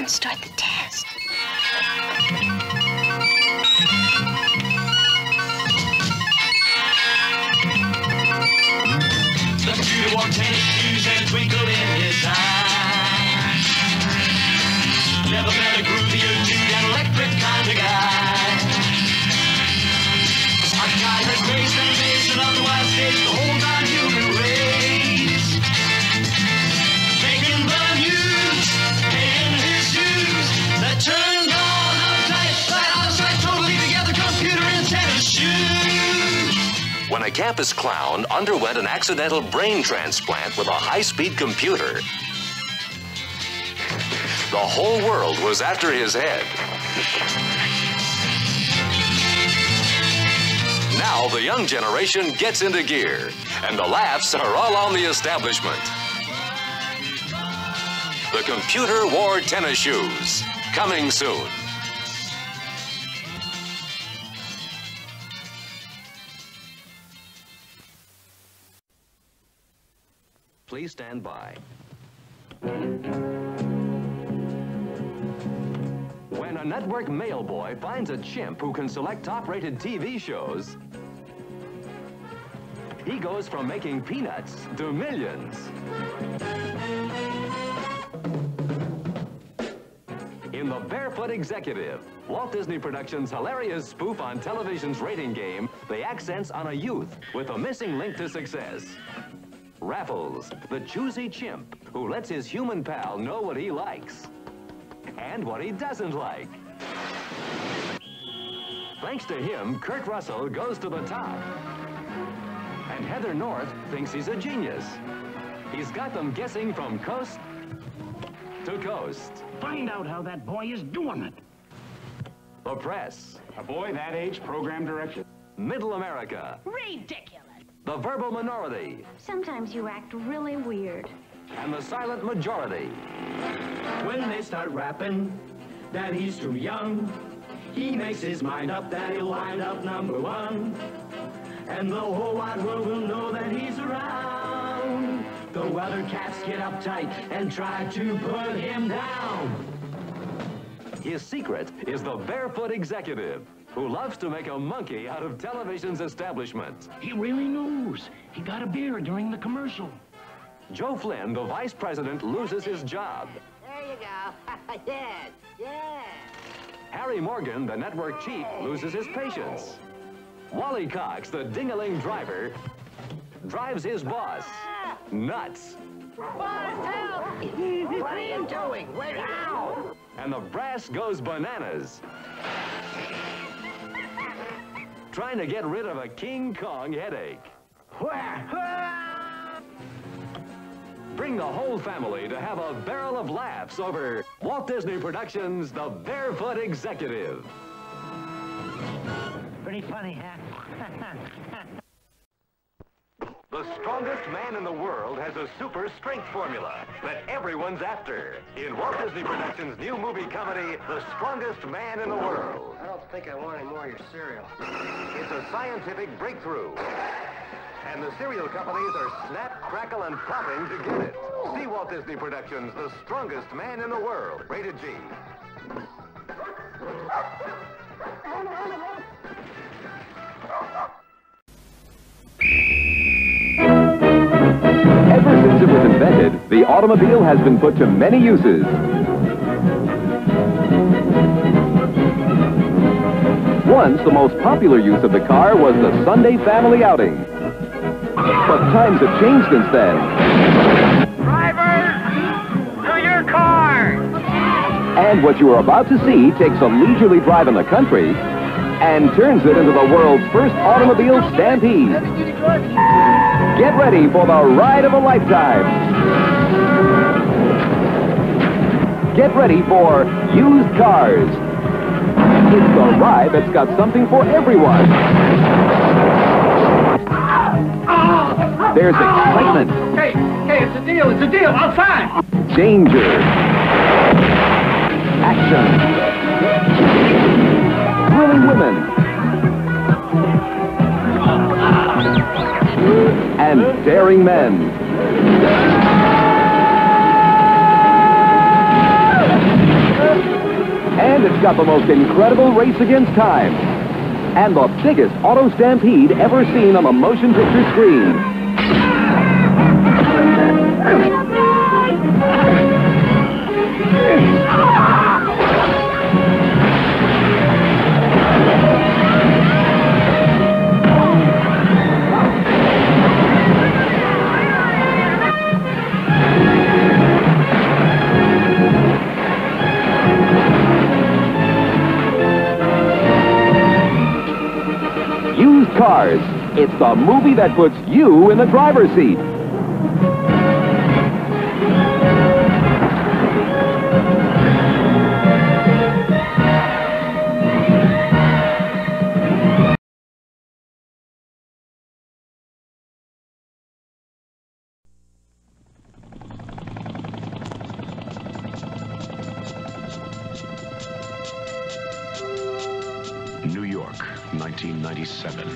and start the test. The computer wore tennis shoes and a twinkle in his eye. Never met a groovier dude, an electric kind of guy. A guy that graced and amazed and otherwise faced the whole non-human race. Making the news, in his shoes, that turned on uptight, right outside, totally together, computer in tennis shoes. When a campus clown underwent an accidental brain transplant with a high-speed computer, the whole world was after his head. Now the young generation gets into gear, and the laughs are all on the establishment. The computer wore tennis shoes, coming soon. Please stand by. When a network mail boy finds a chimp who can select top-rated TV shows, he goes from making peanuts to millions. In The Barefoot Executive, Walt Disney Productions' hilarious spoof on television's rating game, the accents on a youth with a missing link to success. Raffles, the choosy chimp who lets his human pal know what he likes and what he doesn't like. Thanks to him, Kurt Russell goes to the top. And Heather North thinks he's a genius. He's got them guessing from coast to coast. Find out how that boy is doing it. The press. A boy that age, program director. Middle America. Ridiculous. The verbal minority. Sometimes you act really weird. And the silent majority. When they start rapping that he's too young, he makes his mind up that he'll wind up #1. And the whole wide world will know that he's around. Though other cats get uptight and try to put him down. His secret is the Barefoot Executive, who loves to make a monkey out of television's establishment. He really knows. He got a beer during the commercial. Joe Flynn, the vice president, loses his job. There you go. Yes, yeah. Harry Morgan, the network chief, loses his patience. Wally Cox, the ding-a-ling driver, drives his boss nuts. What are you doing? Wait, ow! And the brass goes bananas, trying to get rid of a King Kong headache. Bring the whole family to have a barrel of laughs over Walt Disney Productions' The Barefoot Executive. Pretty funny, huh? The strongest man in the world has a super strength formula that everyone's after. In Walt Disney Productions' new movie comedy, The Strongest Man in the World. I don't think I want any more of your cereal. It's a scientific breakthrough. And the cereal companies are snap, crackle, and popping to get it. See Walt Disney Productions' The Strongest Man in the World. Rated G. Ever since it was invented, the automobile has been put to many uses. Once, the most popular use of the car was the Sunday family outing. But times have changed since then. Drivers, to your cars! And what you are about to see takes a leisurely drive in the country and turns it into the world's first automobile stampede. Get ready for the ride of a lifetime. Get ready for used cars. It's the ride that's got something for everyone. There's excitement. Hey, it's a deal, outside! Danger. Action. Thrilling women. And daring men. And it's got the most incredible race against time. And the biggest auto stampede ever seen on the motion picture screen. Used Cars. It's the movie that puts you in the driver's seat. New York, 1997.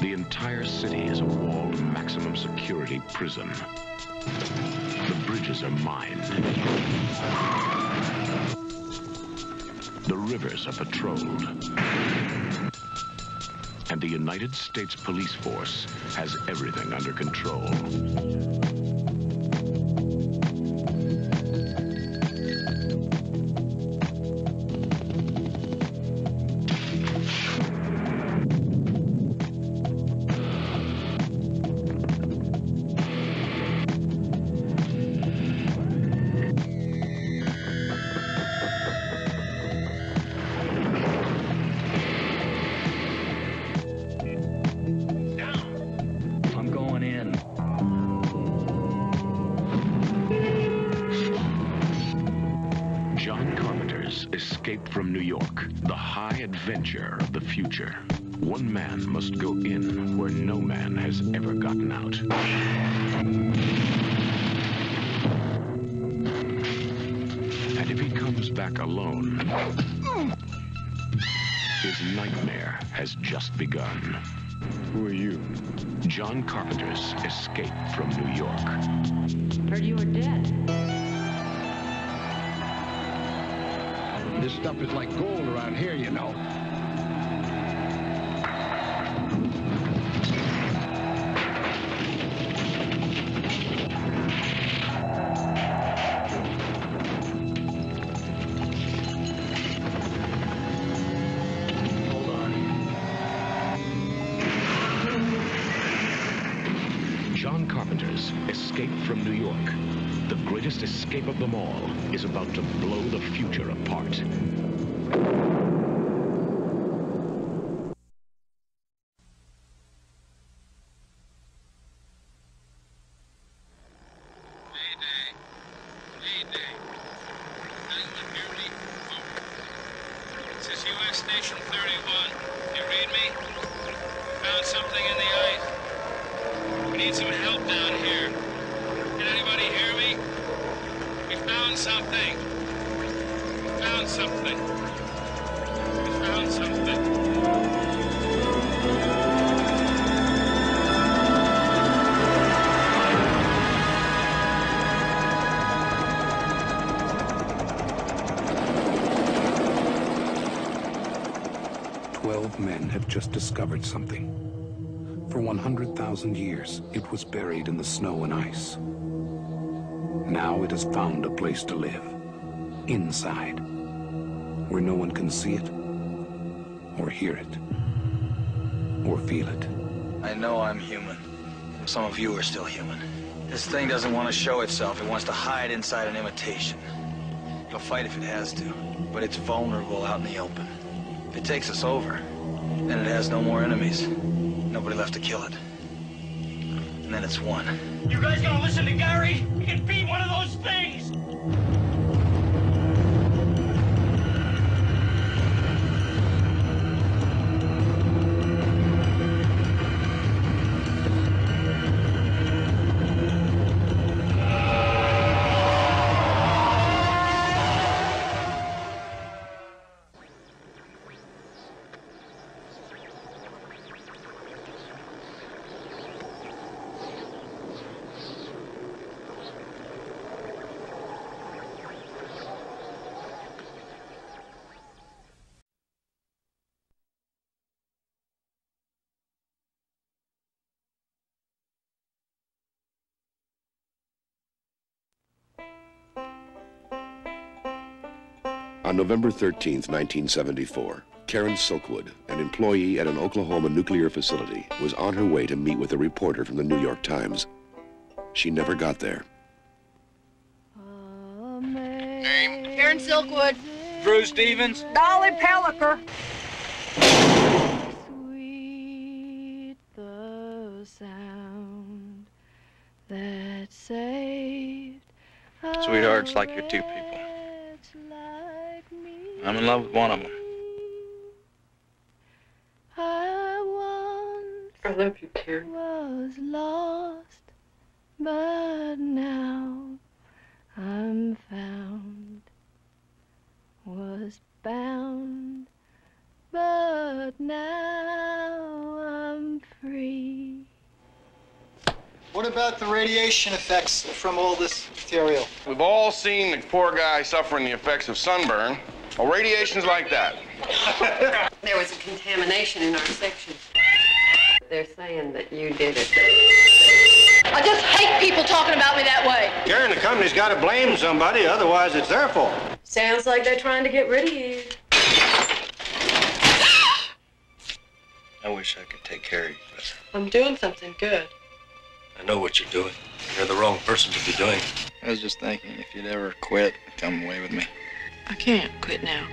The entire city is a walled maximum security prison. The bridges are mined. The rivers are patrolled. And the United States Police Force has everything under control. Escape from New York, the high adventure of the future. One man must go in where no man has ever gotten out. And if he comes back alone, his nightmare has just begun. Who are you? John Carpenter's Escape from New York. Heard you were dead. This stuff is like gold around here, you know. Hold on. John Carpenter's Escape from New York. The greatest escape of them all is about to blow the future apart. This is U.S. Station 31. You read me? Found something in the ice. We need some help down here. Can anybody hear me? We found something. We found something. We found something. 12 men have just discovered something. For 100,000 years, it was buried in the snow and ice. Now it has found a place to live. Inside. Where no one can see it, or hear it, or feel it. I know I'm human. Some of you are still human. This thing doesn't want to show itself. It wants to hide inside an imitation. It'll fight if it has to, but it's vulnerable out in the open. If it takes us over, then it has no more enemies. Nobody left to kill it. And then it's won. You guys gonna listen to Gary? He can beat one of those things! On November 13th, 1974, Karen Silkwood, an employee at an Oklahoma nuclear facility, was on her way to meet with a reporter from the New York Times. She never got there. Name? Karen Silkwood. Drew Stevens. Dolly Pellicker. Sweet the sound that saved. Sweethearts, like you're two people. I'm in love with one of them. I love you, Karen. Was lost, but now I'm found. Was bound, but now I'm free. What about the radiation effects from all this material? We've all seen the poor guy suffering the effects of sunburn. Well, radiation's like that. There was a contamination in our section. They're saying that you did it. I just hate people talking about me that way. Karen, the company's got to blame somebody, otherwise it's their fault. Sounds like they're trying to get rid of you. I wish I could take care of you, but I'm doing something good. I know what you're doing. You're the wrong person to be doing it. I was just thinking, if you'd ever quit, come away with me. I can't quit now.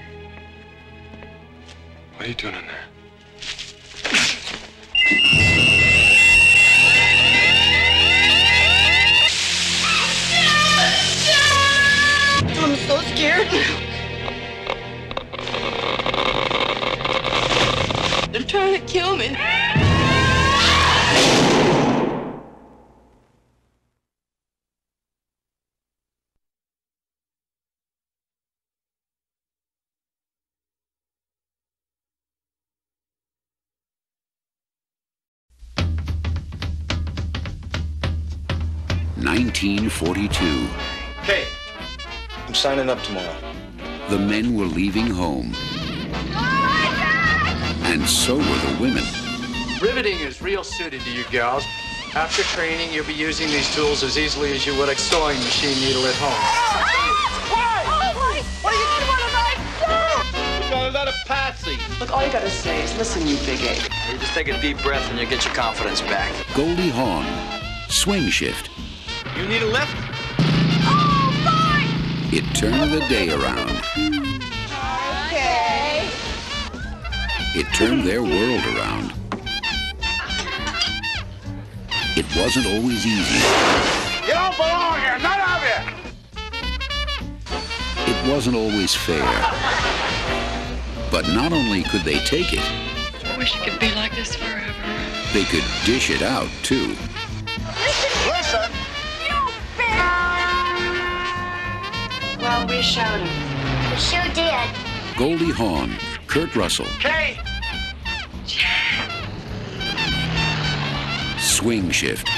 What are you doing in there? I'm so scared. They're trying to kill me. (1942). Okay, I'm signing up tomorrow. The men were leaving home. And so were the women. Riveting is real suited to you gals. After training, you'll be using these tools as easily as you would a sewing machine needle at home. What are you doing? What have I done? We're gonna let a Patsy. Look, all you gotta say is, listen, you big ape. You just take a deep breath and you get your confidence back. Goldie Hawn, Swing Shift. You need a lift? Oh, boy! It turned the day around. Okay. It turned their world around. It wasn't always easy. You don't belong here, none of you! It wasn't always fair. But not only could they take it, I wish it could be like this forever. they could dish it out, too. Listen! Well, we showed him. We sure did. Goldie Hawn, Kurt Russell, Kay! Swing Shift.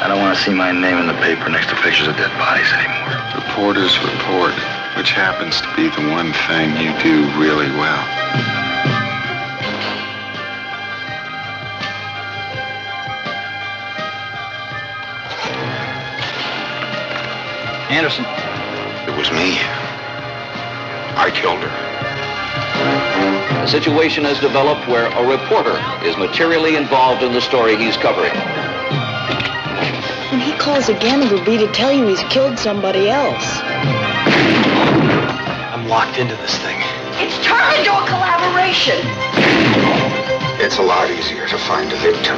I don't want to see my name in the paper next to pictures of dead bodies anymore. Reporters report, which happens to be the one thing you do really well. Anderson. It was me. I killed her. A situation has developed where a reporter is materially involved in the story he's covering. When he calls again, it'll be to tell you he's killed somebody else. I'm locked into this thing. It's turned into a collaboration. It's a lot easier to find a victim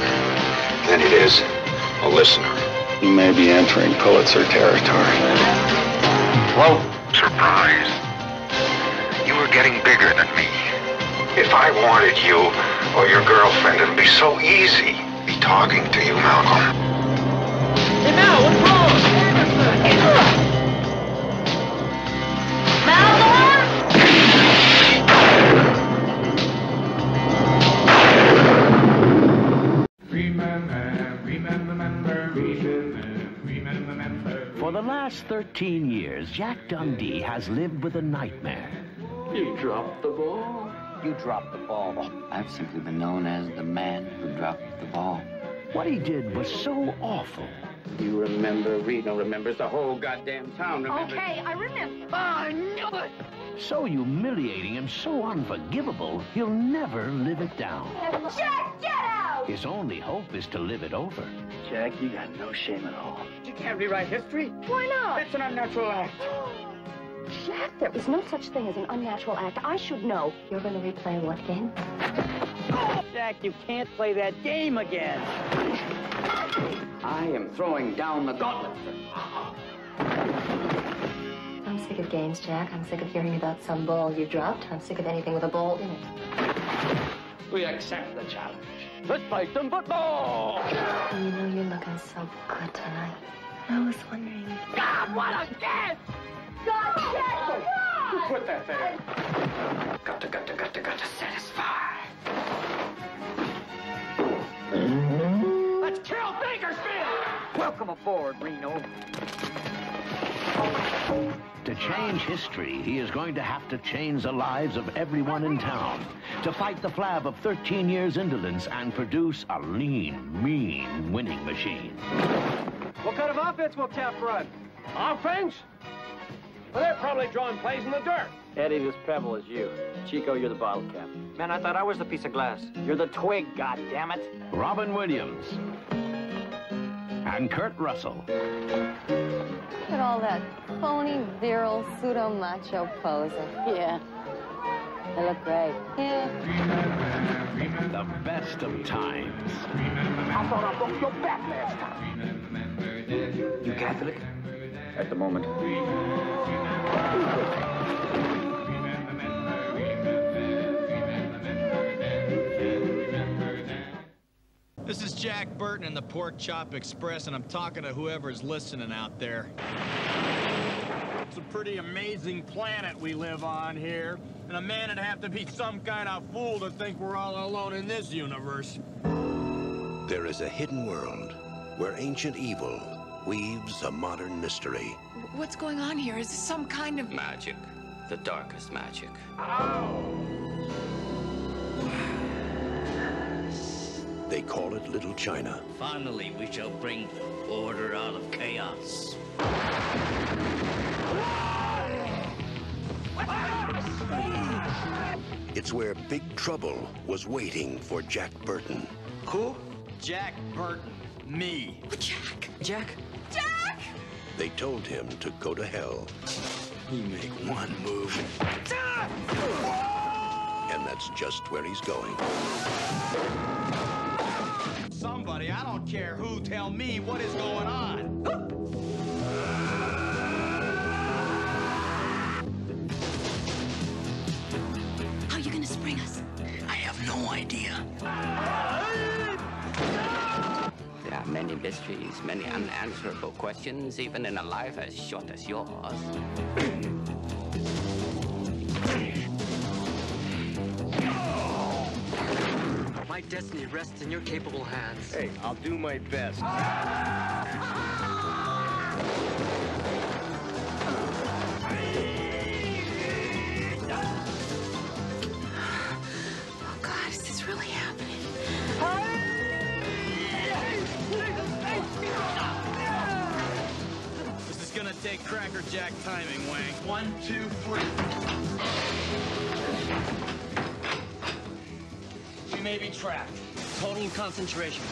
than it is a listener. You may be entering Pulitzer territory. Whoa. Surprise. You were getting bigger than me. If I wanted you or your girlfriend, it'd be so easy be talking to you, Malcolm. Hey, Mal, what's wrong? Remember, the last 13 years, Jack Dundee has lived with a nightmare. You dropped the ball. You dropped the ball. I've simply been known as the man who dropped the ball. What he did was so awful. You remember, Reno remembers, the whole goddamn town remembers. Okay, I remember. Oh, I knew it. So humiliating and so unforgivable, he'll never live it down. Jack, get out! His only hope is to live it over. Jack, you got no shame at all. You can't rewrite history. Why not? That's an unnatural act. Jack, there is no such thing as an unnatural act. I should know. You're going to replay what game? Jack, you can't play that game again. I am throwing down the gauntlet. I'm sick of games, Jack. I'm sick of hearing about some ball you dropped. I'm sick of anything with a ball in it. We accept the challenge. Let's play some football! You know, you're looking so good tonight. I was wondering... God, what a guess! God, Jack, Who put that there? Got to satisfy. Let's kill Bakersfield! Welcome aboard, Reno. To change history, he is going to have to change the lives of everyone in town, to fight the flab of 13 years' indolence and produce a lean, mean winning machine. What kind of offense will Tap run? Offense? Well, they're probably drawing plays in the dirt. Eddie, this pebble is you. Chico, you're the bottle cap. Man, I thought I was the piece of glass. You're the twig, goddammit. Robin Williams and Kurt Russell. Look at all that phony, virile, pseudo-macho posing. Yeah. They look great. Yeah. The best of times. I thought I broke your back last time. You Catholic? At the moment. This is Jack Burton in the Pork Chop Express, and I'm talking to whoever's listening out there. It's a pretty amazing planet we live on here, and a man would have to be some kind of fool to think we're all alone in this universe. There is a hidden world where ancient evil weaves a modern mystery. What's going on here? Is this some kind of... Magic. The darkest magic. They call it Little China. Finally, we shall bring order out of chaos. It's where Big Trouble was waiting for Jack Burton. Who? Jack Burton. Me. Jack. Jack? Jack! They told him to go to hell. You make one move. And that's just where he's going. Somebody, I don't care who, tell me what is going on. How are you gonna spring us? I have no idea. There are many mysteries, many unanswerable questions, even in a life as short as yours. My destiny rests in your capable hands. Hey, I'll do my best. Oh, God, is this really happening? This is gonna take Cracker Jack timing, Wang. 1, 2, 3. We may be trapped. Total concentration.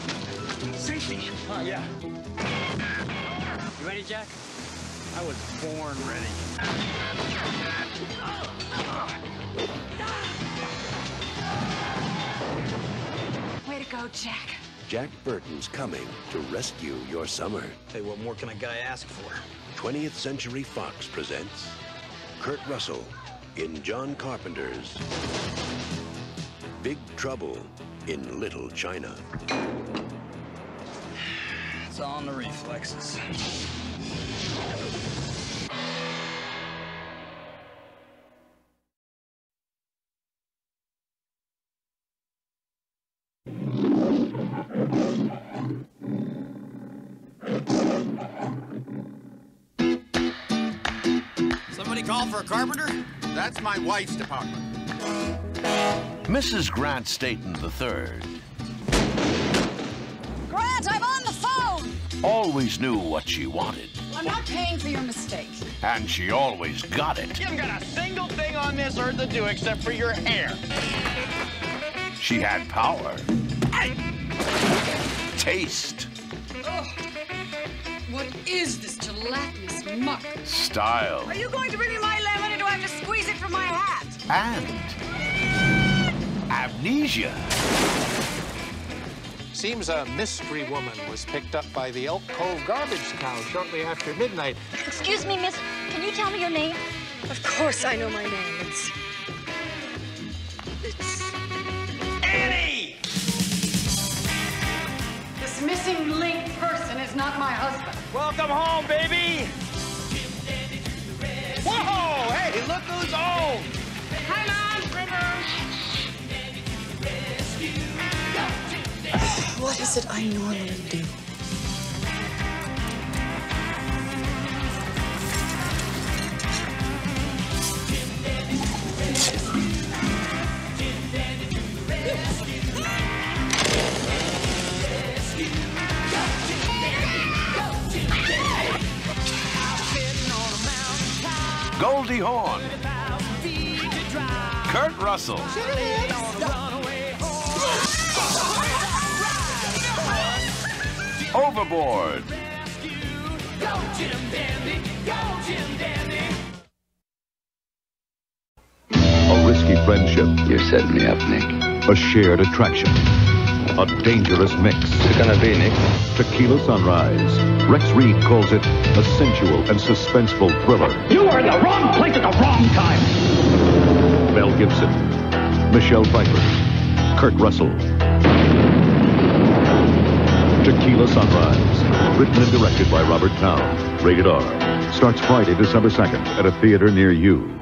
Safety. Yeah. You ready, Jack? I was born ready. Way to go, Jack. Jack Burton's coming to rescue your summer. Hey, what more can a guy ask for? 20th Century Fox presents Kurt Russell in John Carpenter's Big Trouble in Little China. It's all in the reflexes. for a carpenter? That's my wife's department. Mrs. Grant Staton III Grant, I'm on the phone! always knew what she wanted, I'm not paying for your mistake. and she always got it. You haven't got a single thing on this earth to do except for your hair. She had power, taste, Ugh. What is this gelatinous muck? style, Are you going to bring me my lemon, or do I have to squeeze it from my hat? and amnesia. Seems a mystery woman was picked up by the Elk Cove garbage cow shortly after midnight. Excuse me, miss. Can you tell me your name? Of course I know my name. It's Annie! This missing link person is not my husband. Welcome home, baby! Whoa! Hey, look who's home! Hang on, Rivers. What is it I normally do? Goldie Hawn, Kurt Russell, Overboard, A risky friendship. You're setting me up, Nick. A shared attraction. A dangerous mix. What's it gonna be, Nick? Tequila Sunrise. Rex Reed calls it a sensual and suspenseful thriller. You are in the wrong place at the wrong time. Mel Gibson, Michelle Pfeiffer, Kurt Russell. Tequila Sunrise. Written and directed by Robert Towne. Rated R. Starts Friday, December 2nd at a theater near you.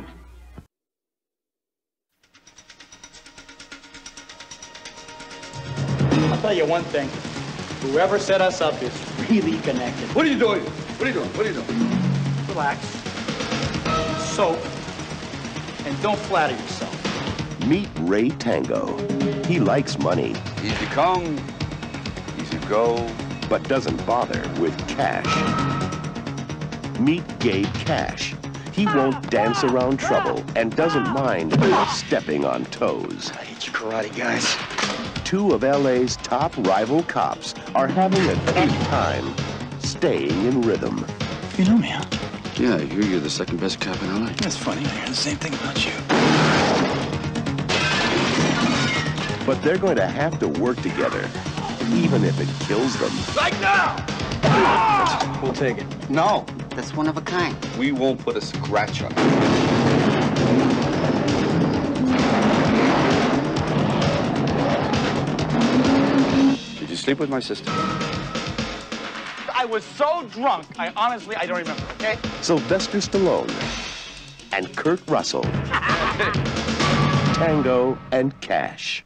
I'll tell you one thing. Whoever set us up is really connected. What are you doing? What are you doing? What are you doing? Relax. Soap. And don't flatter yourself. Meet Ray Tango. He likes money. Easy come, easy go. But doesn't bother with cash. Meet Gabe Cash. He won't dance around trouble and doesn't mind stepping on toes. I hate you karate guys. Two of LA's top rival cops are having a tough time staying in rhythm. You know me, huh? Yeah, I hear you're the second best cop in LA. That's funny. I hear the same thing about you. But they're going to have to work together, even if it kills them. Like now! We'll take it. No, that's one of a kind. We won't put a scratch on it. Did you sleep with my sister? I was so drunk, I don't remember, okay? Sylvester Stallone and Kurt Russell. Tango and Cash.